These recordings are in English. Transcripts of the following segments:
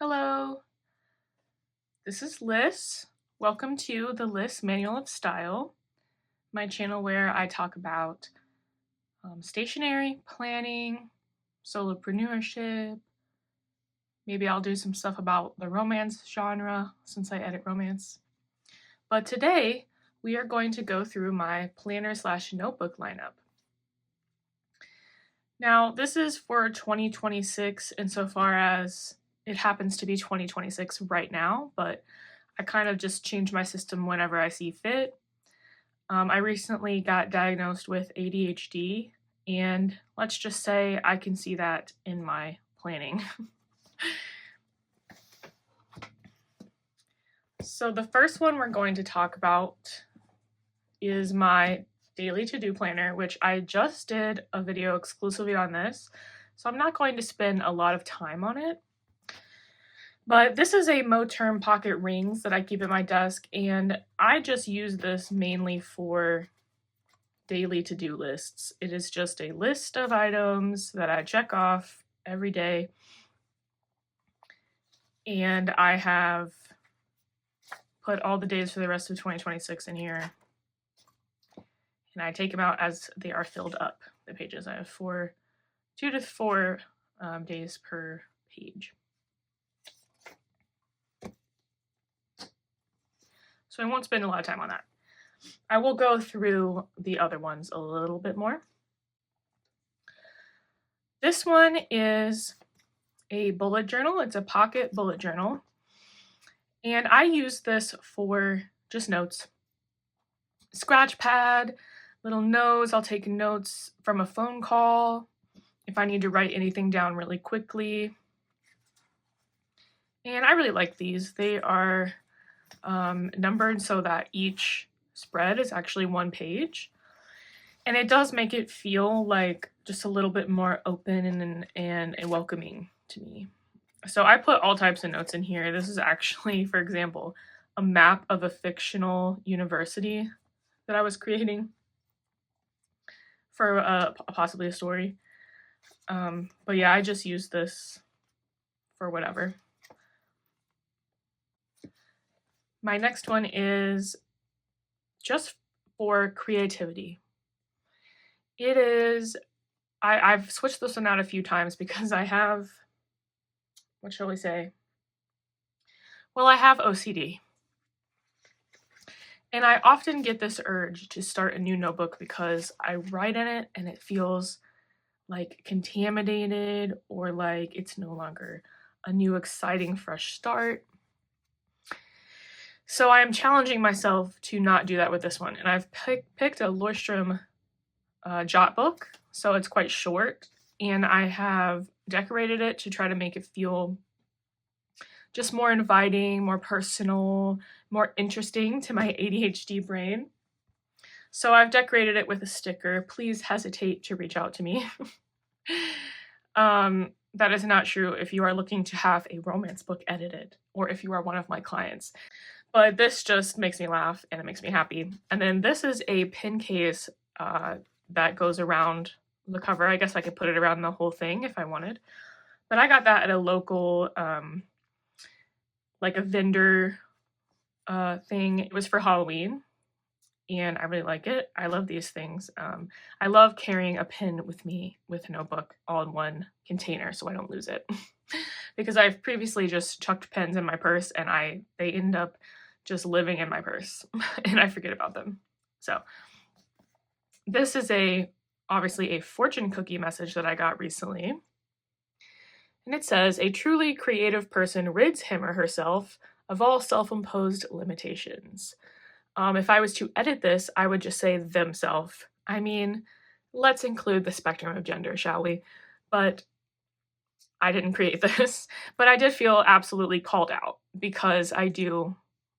Hello, this is Liz. Welcome to the Liz Manual of Style, my channel where I talk about stationery, planning, solopreneurship. Maybe I'll do some stuff about the romance genre since I edit romance. But today we are going to go through my planner/notebook lineup. Now, this is for 2026 insofar as it happens to be 2026 right now, but I kind of just change my system whenever I see fit. I recently got diagnosed with ADHD, and let's just say I can see that in my planning. So the first one we're going to talk about is my daily to-do planner, which I just did a video exclusively on this, so I'm not going to spend a lot of time on it. But this is a Moterm pocket rings that I keep at my desk, and I just use this mainly for daily to-do lists. It is just a list of items that I check off every day, and I have put all the days for the rest of 2026 in here, and I take them out as they are filled up, the pages. I have 2 to 4 days per page. So I won't spend a lot of time on that. I will go through the other ones a little bit more. This one is a bullet journal. It's a pocket bullet journal. And I use this for just notes. Scratch pad, little notes. I'll take notes from a phone call if I need to write anything down really quickly. And I really like these. They are numbered so that each spread is actually one page, and it does make it feel like just a little bit more open and welcoming to me. So I put all types of notes in here. This is actually, for example, a map of a fictional university that I was creating for possibly a story. But yeah, I just use this for whatever. My next one is just for creativity. It is, I've switched this one out a few times because I have, what shall we say? Well, I have OCD. And I often get this urge to start a new notebook because I write in it and it feels like contaminated or like it's no longer a new, exciting, fresh start. So I am challenging myself to not do that with this one. And I've picked a Lordstrom jot book, so it's quite short. And I have decorated it to try to make it feel just more inviting, more personal, more interesting to my ADHD brain. So I've decorated it with a sticker. Please hesitate to reach out to me. That is not true if you are looking to have a romance book edited or if you are one of my clients. But this just makes me laugh and it makes me happy. And then this is a pin case that goes around the cover. I guess I could put it around the whole thing if I wanted. But I got that at a local, like a vendor thing. It was for Halloween. And I really like it. I love these things. I love carrying a pin with me with a notebook all in one container so I don't lose it. Because I've previously just chucked pens in my purse and they end up just living in my purse and I forget about them. So this is obviously a fortune cookie message that I got recently. And it says, a truly creative person rids him or herself of all self-imposed limitations. If I was to edit this, I would just say themself. I mean, let's include the spectrum of gender, shall we? But I didn't create this. But I did feel absolutely called out because I do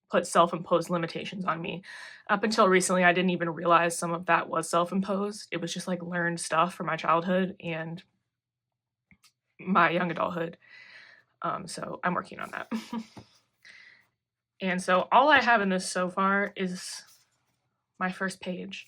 put self-imposed limitations on me. Up until recently, I didn't even realize some of that was self-imposed. It was just like learned stuff from my childhood and my young adulthood. So I'm working on that. And so all I have in this so far is my first page.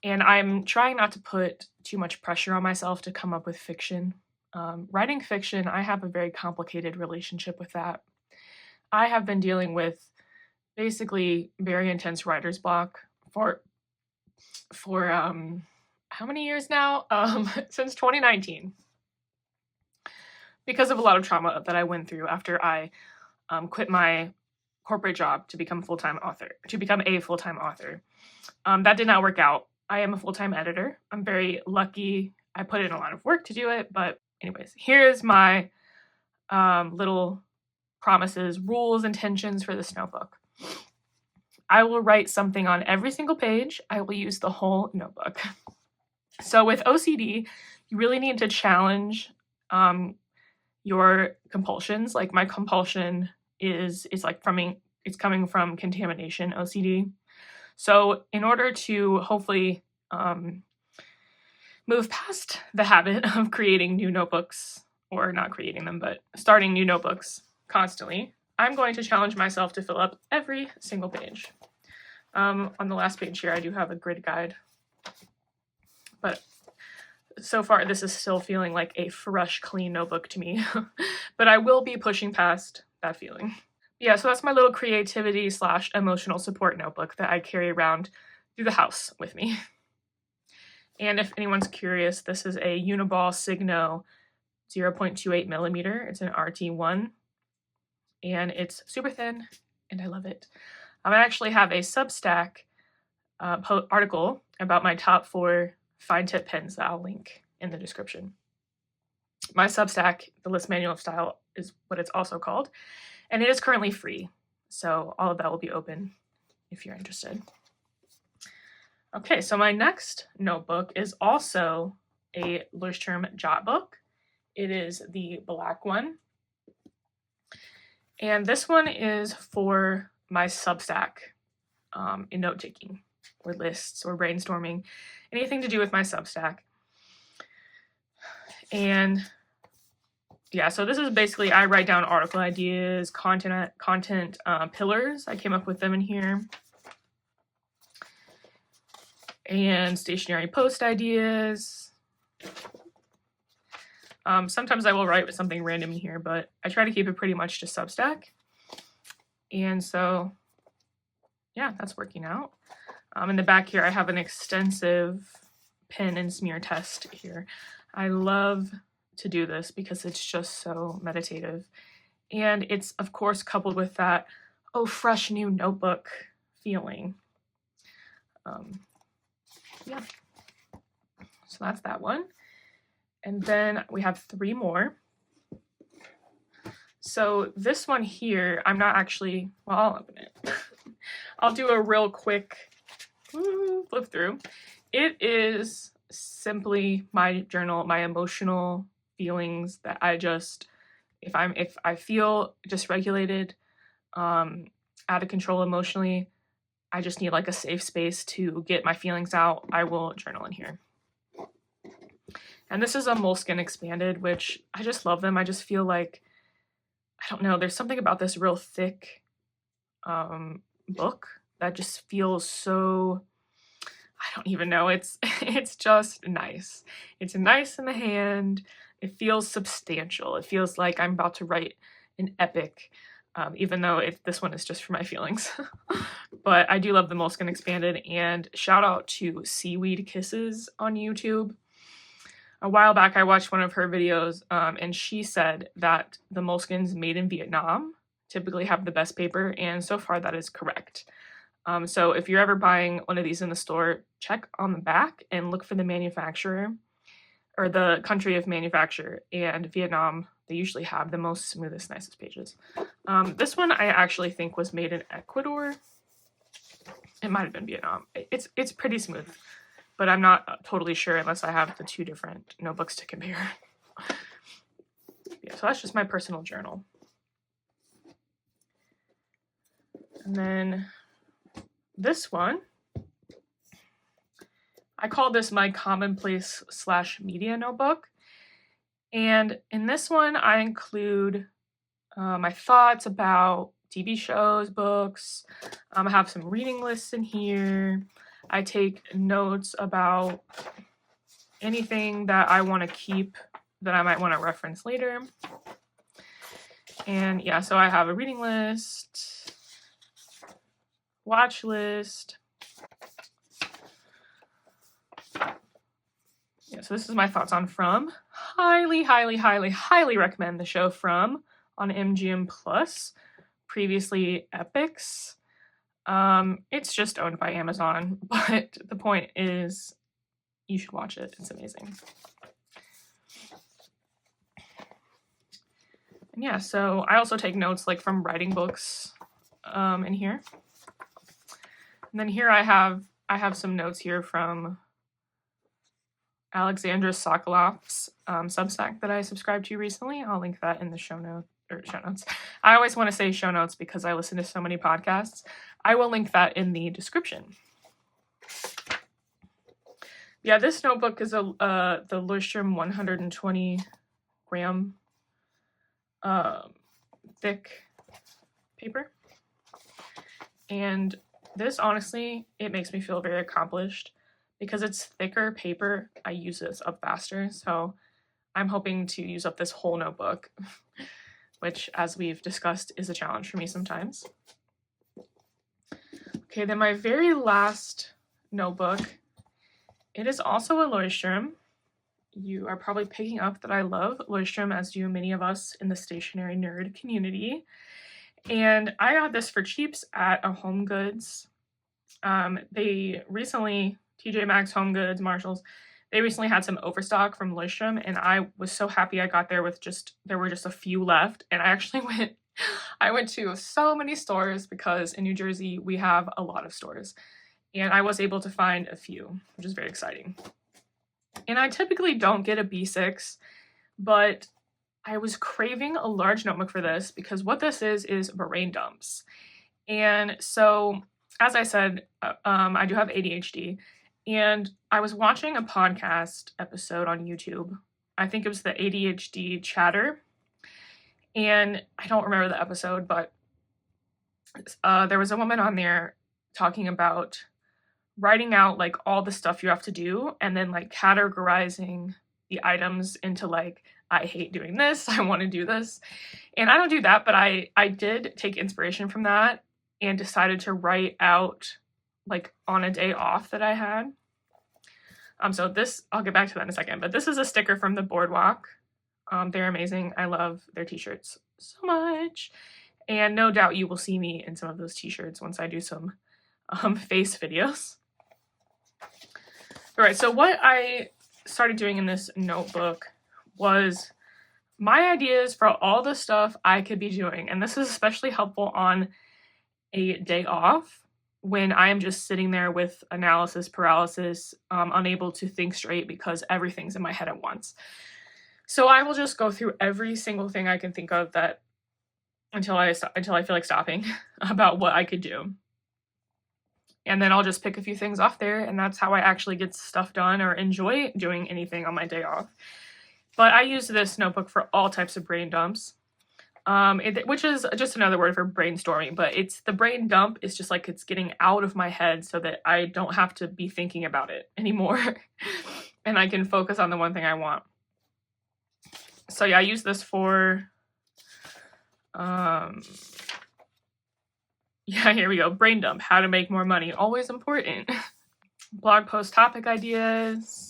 And I'm trying not to put too much pressure on myself to come up with fiction. Writing fiction, I have a very complicated relationship with that. I have been dealing with basically very intense writer's block for how many years now? Since 2019, because of a lot of trauma that I went through after I quit my corporate job to become a full-time author. That did not work out. I am a full-time editor. I'm very lucky. I put in a lot of work to do it, but anyways, here's my little promises, rules, intentions for this notebook. I will write something on every single page. I will use the whole notebook. So with OCD, you really need to challenge your compulsions. Like my compulsion is coming from contamination OCD. So in order to hopefully move past the habit of creating new notebooks, or not creating them, but starting new notebooks constantly, I'm going to challenge myself to fill up every single page. On the last page here, I do have a grid guide, but so far this is still feeling like a fresh, clean notebook to me, but I will be pushing past that feeling. Yeah, so that's my little creativity / emotional support notebook that I carry around through the house with me. And if anyone's curious, this is a Uniball Signo 0.28 millimeter. It's an RT1, and it's super thin, and I love it. I actually have a Substack article about my top 4 fine tip pens that I'll link in the description. My Substack, the List Manual of Style, is what it's also called, and it is currently free, so all of that will be open if you're interested. Okay, so my next notebook is also a Leuchtturm Jot book. It is the black one, and this one is for my Substack in note-taking or lists or brainstorming, anything to do with my Substack. And yeah, so this is basically, I write down article ideas, content pillars. I came up with them in here. And stationery post ideas. Sometimes I will write with something random in here, but I try to keep it pretty much to Substack. And so, yeah, that's working out. In the back here, I have an extensive pen and smear test here. I love to do this because it's just so meditative. And it's, of course, coupled with that, oh, fresh new notebook feeling. Yeah. So that's that one. And then we have 3 more. So this one here, I'm not actually, well, I'll open it. I'll do a real quick flip through. It is simply my journal, my emotional feelings that I just, if I feel dysregulated, out of control emotionally, I just need like a safe space to get my feelings out, I will journal in here. And this is a Moleskine Expanded, which I just love them. I just feel like, I don't know, there's something about this real thick book that just feels so, I don't even know, it's just nice. It's nice in the hand. It feels substantial. It feels like I'm about to write an epic, even though this one is just for my feelings. But I do love the Moleskine Expanded, and shout out to Seaweed Kisses on YouTube. A while back, I watched one of her videos, and she said that the Moleskines made in Vietnam typically have the best paper, and so far that is correct. So if you're ever buying one of these in the store, check on the back and look for the manufacturer or the country of manufacture. And Vietnam, they usually have the most smoothest, nicest pages. This one I actually think was made in Ecuador. It might have been Vietnam. It's pretty smooth, but I'm not totally sure unless I have the 2 different notebooks to compare. Yeah, so that's just my personal journal. And then this one, I call this my commonplace / media notebook. And in this one, I include my thoughts about TV shows, books. I have some reading lists in here. I take notes about anything that I want to keep that I might want to reference later. And yeah, so I have a reading list, watch list. Yeah, so this is my thoughts on From. Highly, highly, highly, highly recommend the show From on MGM Plus, previously Epix. It's just owned by Amazon, but the point is you should watch it. It's amazing. And yeah, so I also take notes like from writing books in here. And then here I have some notes here from Alexandra Sokolov's Substack that I subscribed to recently. I'll link that in the show notes. I always want to say show notes because I listen to so many podcasts. I will link that in the description. Yeah, this notebook is the Leuchtturm 120 gram thick paper. And this, honestly, it makes me feel very accomplished. Because it's thicker paper, I use this up faster. So I'm hoping to use up this whole notebook, which, as we've discussed, is a challenge for me sometimes. Okay, then my very last notebook, it is also a Leuchtturm. You are probably picking up that I love Leuchtturm, as do many of us in the stationery nerd community. And I got this for cheaps at a Home Goods. They recently, TJ Maxx, Home Goods, Marshalls, they recently had some overstock from Leuchtturm, and I was so happy I got there with there were just a few left. And I actually went to so many stores because in New Jersey we have a lot of stores, and I was able to find a few, which is very exciting. And I typically don't get a B6, but I was craving a large notebook for this because what this is brain dumps. And so, as I said, I do have ADHD, and I was watching a podcast episode on YouTube. I think it was the ADHD Chatter, and I don't remember the episode, but there was a woman on there talking about writing out like all the stuff you have to do and then like categorizing the items into like, I hate doing this, I want to do this. And I don't do that, but I did take inspiration from that and decided to write out like on a day off that I had. So this, I'll get back to that in a second, but this is a sticker from the Boardwalk. They're amazing. I love their t-shirts so much. And no doubt you will see me in some of those t-shirts once I do some face videos. All right, so what I started doing in this notebook was my ideas for all the stuff I could be doing. And this is especially helpful on a day off when I am just sitting there with analysis paralysis, unable to think straight because everything's in my head at once. So I will just go through every single thing I can think of that until I feel like stopping about what I could do. And then I'll just pick a few things off there, and that's how I actually get stuff done or enjoy doing anything on my day off. But I use this notebook for all types of brain dumps, which is just another word for brainstorming, but it's the brain dump is just like it's getting out of my head so that I don't have to be thinking about it anymore and I can focus on the one thing I want. So yeah, I use this for, yeah, here we go. Brain dump, how to make more money, always important. Blog post topic ideas.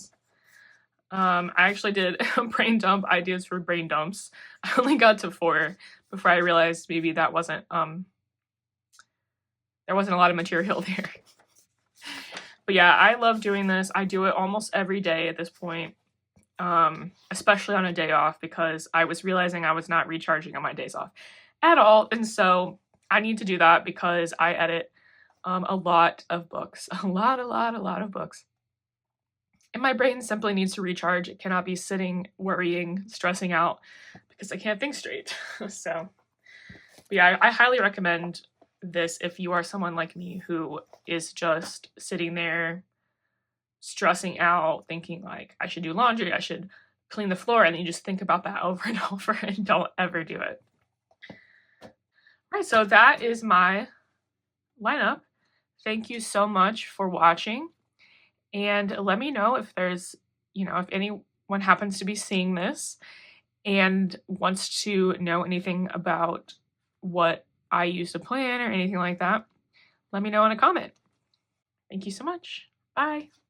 I actually did brain dump ideas for brain dumps. I only got to 4 before I realized maybe that wasn't, there wasn't a lot of material there. But yeah, I love doing this. I do it almost every day at this point, especially on a day off because I was realizing I was not recharging on my days off at all. And so I need to do that because I edit a lot of books, a lot of books. And my brain simply needs to recharge. It cannot be sitting, worrying, stressing out because I can't think straight. So, but yeah, I highly recommend this if you are someone like me who is just sitting there stressing out, thinking like, I should do laundry, I should clean the floor, and then you just think about that over and over and don't ever do it. All right, so that is my lineup. Thank you so much for watching. And let me know if there's, if anyone happens to be seeing this and wants to know anything about what I use to plan or anything like that, let me know in a comment. Thank you so much. Bye.